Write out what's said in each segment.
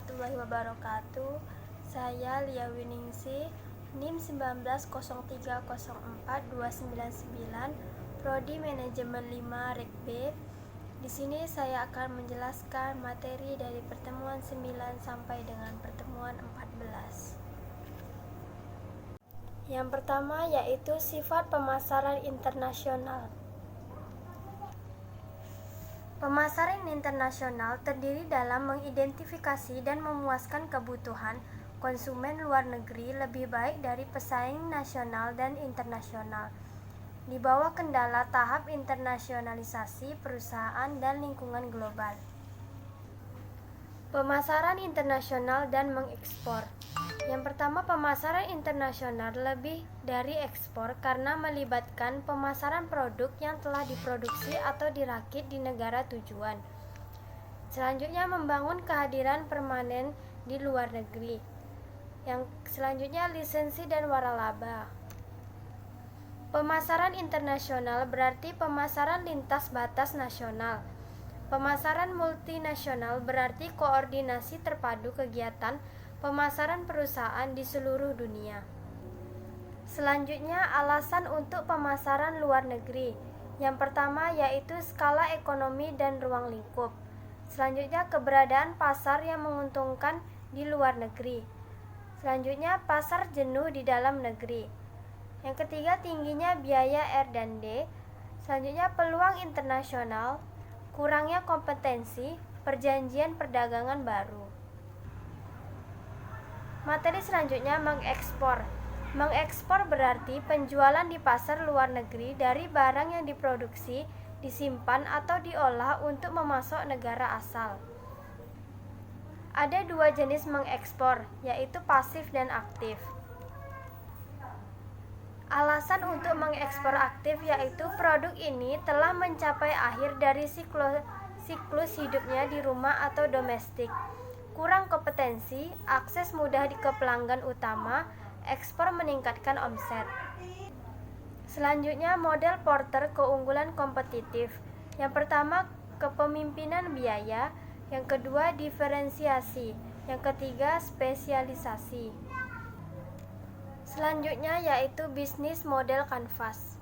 warahmatullahi wabarakatuh. Saya Lia Winingsi, NIM 190304299, Prodi Manajemen 5 Rek B. Di sini saya akan menjelaskan materi dari pertemuan 9 sampai dengan pertemuan 14. Yang pertama yaitu sifat pemasaran internasional. Pemasaran internasional terdiri dalam mengidentifikasi dan memuaskan kebutuhan konsumen luar negeri lebih baik dari pesaing nasional dan internasional, di bawah kendala tahap internasionalisasi perusahaan dan lingkungan global. Pemasaran internasional dan mengekspor. Yang pertama, pemasaran internasional lebih dari ekspor karena melibatkan pemasaran produk yang telah diproduksi atau dirakit di negara tujuan. Selanjutnya, membangun kehadiran permanen di luar negeri. Yang selanjutnya, lisensi dan waralaba. Pemasaran internasional berarti pemasaran lintas batas nasional. Pemasaran multinasional berarti koordinasi terpadu kegiatan pemasaran perusahaan di seluruh dunia. Selanjutnya, alasan untuk pemasaran luar negeri. Yang pertama yaitu skala ekonomi dan ruang lingkup. Selanjutnya, keberadaan pasar yang menguntungkan di luar negeri. Selanjutnya, pasar jenuh di dalam negeri. Yang ketiga, tingginya biaya R&D. Selanjutnya, peluang internasional, kurangnya kompetensi, perjanjian perdagangan baru. Materi selanjutnya, mengekspor. Mengekspor berarti penjualan di pasar luar negeri dari barang yang diproduksi, disimpan, atau diolah untuk memasok negara asal. Ada dua jenis mengekspor, yaitu pasif dan aktif. Alasan untuk mengekspor aktif yaitu produk ini telah mencapai akhir dari siklus hidupnya di rumah atau domestik. Kurang kompetensi, akses mudah ke pelanggan utama, ekspor meningkatkan omset. Selanjutnya, model Porter keunggulan kompetitif. Yang pertama, kepemimpinan biaya. Yang kedua, diferensiasi. Yang ketiga, spesialisasi. Selanjutnya yaitu bisnis model kanvas.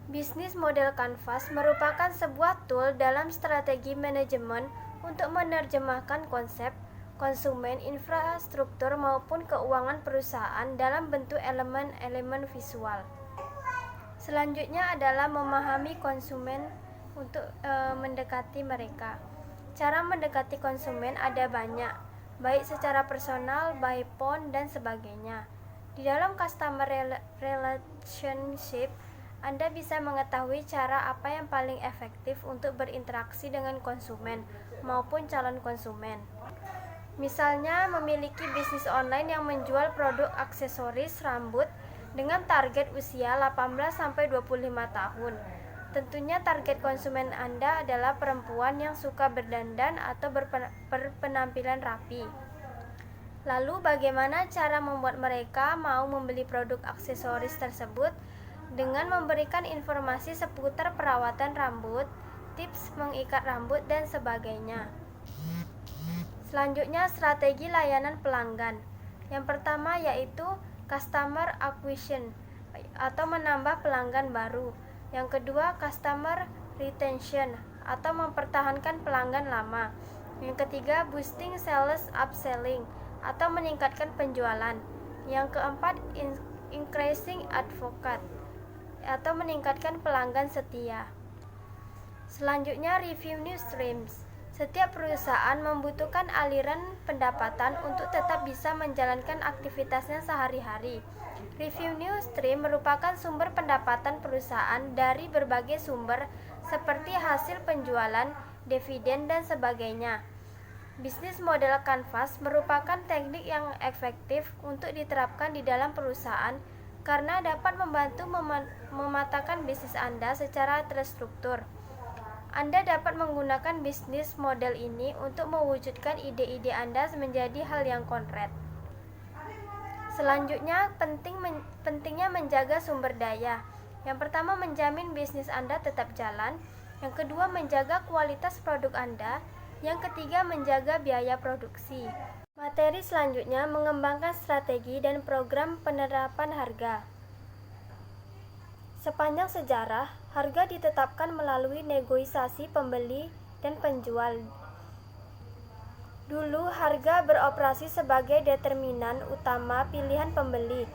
Bisnis model kanvas merupakan sebuah tool dalam strategi manajemen untuk menerjemahkan konsep, konsumen, infrastruktur maupun keuangan perusahaan dalam bentuk elemen-elemen visual. Selanjutnya adalah memahami konsumen untuk mendekati mereka. Cara mendekati konsumen ada banyak, baik secara personal, by phone, dan sebagainya. Di dalam customer relationship, Anda bisa mengetahui cara apa yang paling efektif untuk berinteraksi dengan konsumen maupun calon konsumen. Misalnya, memiliki bisnis online yang menjual produk aksesoris rambut dengan target usia 18-25 tahun. Tentunya target konsumen Anda adalah perempuan yang suka berdandan atau berpenampilan rapi. Lalu bagaimana cara membuat mereka mau membeli produk aksesoris tersebut? Dengan memberikan informasi seputar perawatan rambut, tips mengikat rambut, dan sebagainya. Selanjutnya, strategi layanan pelanggan. Yang pertama yaitu customer acquisition atau menambah pelanggan baru. Yang kedua, customer retention atau mempertahankan pelanggan lama. Yang ketiga, boosting sales upselling atau meningkatkan penjualan. Yang keempat, increasing advocate atau meningkatkan pelanggan setia. Selanjutnya, revenue streams. Setiap perusahaan membutuhkan aliran pendapatan untuk tetap bisa menjalankan aktivitasnya sehari-hari. Revenue stream merupakan sumber pendapatan perusahaan dari berbagai sumber seperti hasil penjualan, dividen, dan sebagainya. Bisnis model kanvas merupakan teknik yang efektif untuk diterapkan di dalam perusahaan karena dapat membantu mematakan bisnis Anda secara terstruktur. Anda dapat menggunakan bisnis model ini untuk mewujudkan ide-ide Anda menjadi hal yang konkret. Selanjutnya, pentingnya menjaga sumber daya. Yang pertama, menjamin bisnis Anda tetap jalan. Yang kedua, menjaga kualitas produk Anda. Yang ketiga, menjaga biaya produksi. Materi selanjutnya mengembangkan strategi dan program penerapan harga. Sepanjang sejarah, harga ditetapkan melalui negosiasi pembeli dan penjual. Dulu, harga beroperasi sebagai determinan utama pilihan pembeli.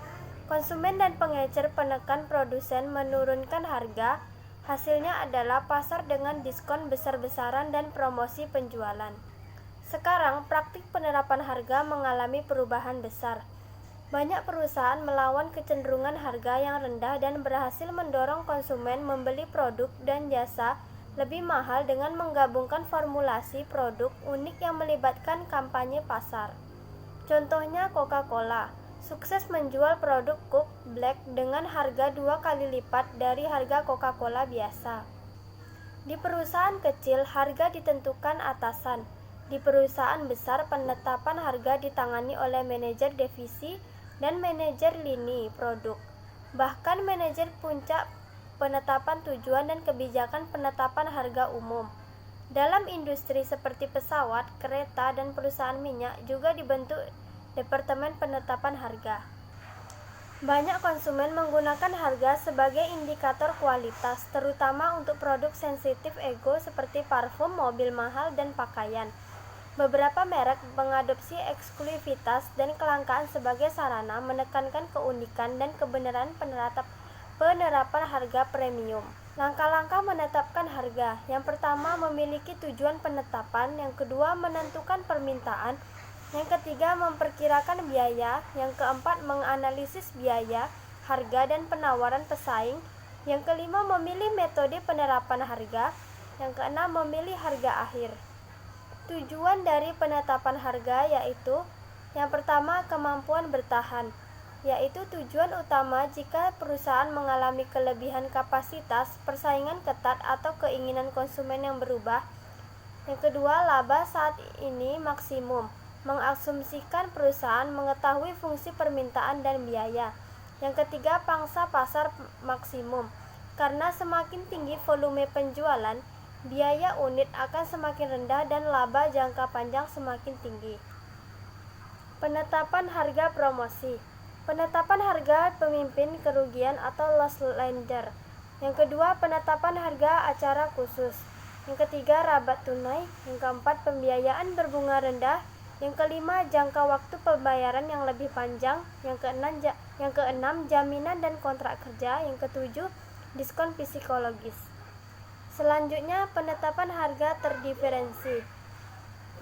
Konsumen dan pengecer penekan produsen menurunkan harga. Hasilnya adalah pasar dengan diskon besar-besaran dan promosi penjualan. Sekarang, praktik penerapan harga mengalami perubahan besar. Banyak perusahaan melawan kecenderungan harga yang rendah dan berhasil mendorong konsumen membeli produk dan jasa lebih mahal dengan menggabungkan formulasi produk unik yang melibatkan kampanye pasar. Contohnya Coca-Cola, sukses menjual produk Coke Black dengan harga 2 kali lipat dari harga Coca-Cola biasa. Di perusahaan kecil, harga ditentukan atasan. Di perusahaan besar, penetapan harga ditangani oleh manajer divisi dan manajer lini produk. Bahkan manajer puncak penetapan tujuan dan kebijakan penetapan harga umum. Dalam industri seperti pesawat, kereta, dan perusahaan minyak juga dibentuk Departemen Penetapan Harga. Banyak konsumen menggunakan harga sebagai indikator kualitas, terutama untuk produk sensitif ego seperti parfum, mobil mahal, dan pakaian. Beberapa merek mengadopsi eksklusivitas dan kelangkaan sebagai sarana menekankan keunikan dan kebenaran penerapan harga premium. Langkah-langkah menetapkan harga. Yang pertama, memiliki tujuan penetapan. Yang kedua, menentukan permintaan. Yang ketiga, memperkirakan biaya. Yang keempat, menganalisis biaya, harga, dan penawaran pesaing. Yang kelima, memilih metode penerapan harga. Yang keenam, memilih harga akhir. Tujuan dari penetapan harga yaitu: yang pertama, kemampuan bertahan, yaitu tujuan utama jika perusahaan mengalami kelebihan kapasitas, persaingan ketat, atau keinginan konsumen yang berubah. Yang kedua, laba saat ini maksimum, mengasumsikan perusahaan mengetahui fungsi permintaan dan biaya. Yang ketiga, pangsa pasar maksimum, karena semakin tinggi volume penjualan, biaya unit akan semakin rendah dan laba jangka panjang semakin tinggi. Penetapan harga promosi. Penetapan harga pemimpin kerugian atau loss leader. Yang kedua, penetapan harga acara khusus. Yang ketiga, rabat tunai. Yang keempat, pembiayaan berbunga rendah. Yang kelima, jangka waktu pembayaran yang lebih panjang. Yang keenam, jaminan dan kontrak kerja. Yang ketujuh, diskon psikologis. Selanjutnya, penetapan harga terdiferensi.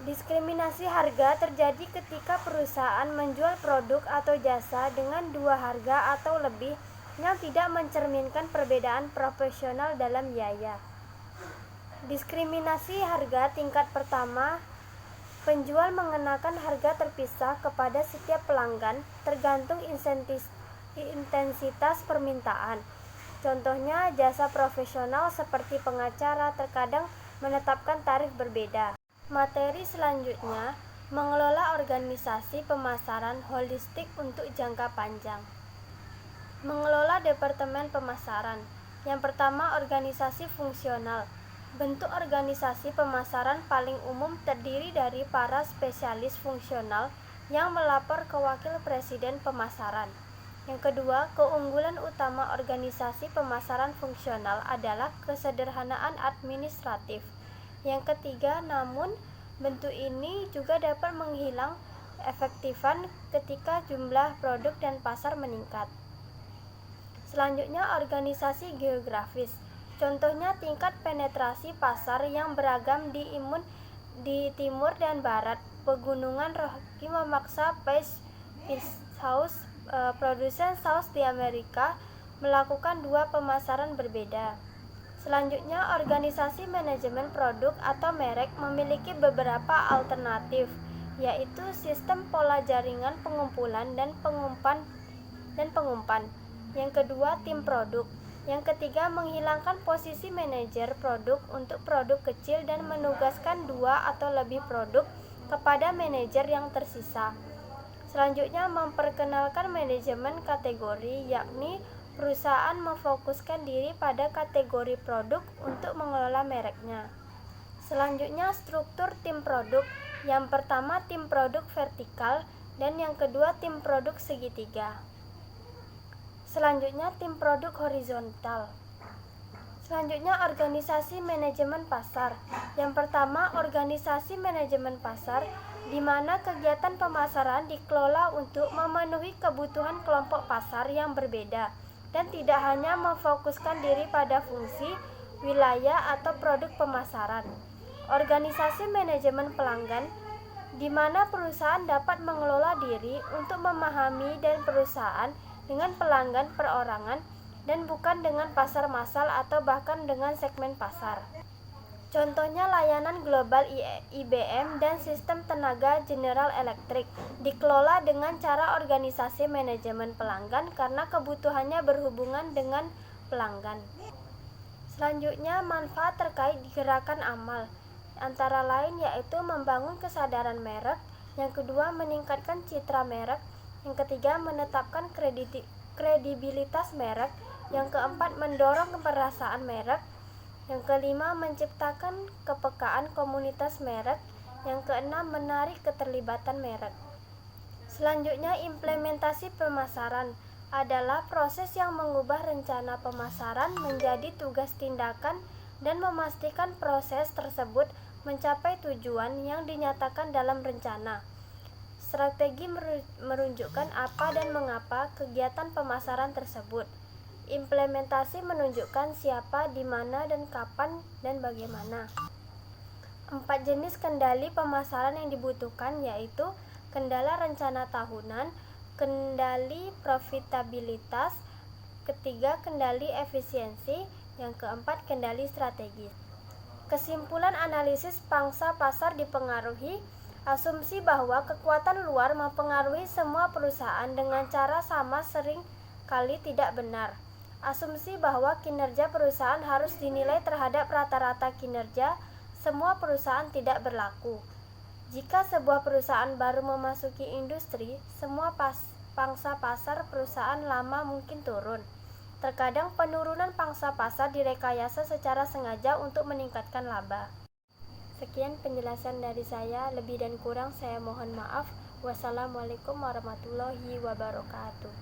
Diskriminasi harga terjadi ketika perusahaan menjual produk atau jasa dengan dua harga atau lebih yang tidak mencerminkan perbedaan proporsional dalam biaya. Diskriminasi harga tingkat pertama, penjual mengenakan harga terpisah kepada setiap pelanggan tergantung intensitas permintaan. Contohnya, jasa profesional seperti pengacara terkadang menetapkan tarif berbeda. Materi selanjutnya, mengelola organisasi pemasaran holistik untuk jangka panjang. Mengelola departemen pemasaran. Yang pertama, organisasi fungsional. Bentuk organisasi pemasaran paling umum terdiri dari para spesialis fungsional yang melapor ke wakil presiden pemasaran. Yang kedua, keunggulan utama organisasi pemasaran fungsional adalah kesederhanaan administratif. Yang ketiga, namun bentuk ini juga dapat menghilang efektifan ketika jumlah produk dan pasar meningkat. Selanjutnya, organisasi geografis. Contohnya, tingkat penetrasi pasar yang beragam di timur dan barat. Pegunungan Rocky memaksa Peacehouse, produsen saus di Amerika, melakukan dua pemasaran berbeda. Selanjutnya, organisasi manajemen produk atau merek memiliki beberapa alternatif, yaitu sistem pola jaringan pengumpulan dan pengumpan. Yang kedua, tim produk. Yang ketiga, menghilangkan posisi manajer produk untuk produk kecil dan menugaskan dua atau lebih produk kepada manajer yang tersisa. Selanjutnya, memperkenalkan manajemen kategori, yakni perusahaan memfokuskan diri pada kategori produk untuk mengelola mereknya. Selanjutnya struktur tim produk. Yang pertama tim produk vertikal dan yang kedua tim produk segitiga. Selanjutnya tim produk horizontal. Selanjutnya organisasi manajemen pasar. Yang pertama organisasi manajemen pasar, di mana kegiatan pemasaran dikelola untuk memenuhi kebutuhan kelompok pasar yang berbeda dan tidak hanya memfokuskan diri pada fungsi, wilayah, atau produk pemasaran. Organisasi manajemen pelanggan, di mana perusahaan dapat mengelola diri untuk memahami dan perusahaan dengan pelanggan perorangan dan bukan dengan pasar massal atau bahkan dengan segmen pasar. Contohnya layanan global IBM dan sistem tenaga General Electric dikelola dengan cara organisasi manajemen pelanggan karena kebutuhannya berhubungan dengan pelanggan. Selanjutnya manfaat terkait gerakan amal, antara lain yaitu membangun kesadaran merek, yang kedua meningkatkan citra merek, yang ketiga menetapkan kredibilitas merek, yang keempat mendorong kepercayaan merek, yang kelima menciptakan kepekaan komunitas merek, yang keenam menarik keterlibatan merek. Selanjutnya implementasi pemasaran adalah proses yang mengubah rencana pemasaran menjadi tugas tindakan dan memastikan proses tersebut mencapai tujuan yang dinyatakan dalam rencana. Strategi menunjukkan apa dan mengapa kegiatan pemasaran tersebut. Implementasi menunjukkan siapa, di mana, dan kapan, dan bagaimana. 4 jenis kendali pemasaran yang dibutuhkan yaitu kendala rencana tahunan, kendali profitabilitas, ketiga kendali efisiensi, yang keempat kendali strategis. Kesimpulan analisis pangsa pasar dipengaruhi asumsi bahwa kekuatan luar mempengaruhi semua perusahaan dengan cara sama sering kali tidak benar. Asumsi bahwa kinerja perusahaan harus dinilai terhadap rata-rata kinerja semua perusahaan tidak berlaku. Jika sebuah perusahaan baru memasuki industri, semua pangsa pasar perusahaan lama mungkin turun. Terkadang penurunan pangsa pasar direkayasa secara sengaja untuk meningkatkan laba. Sekian penjelasan dari saya, lebih dan kurang saya mohon maaf. Wassalamualaikum warahmatullahi wabarakatuh.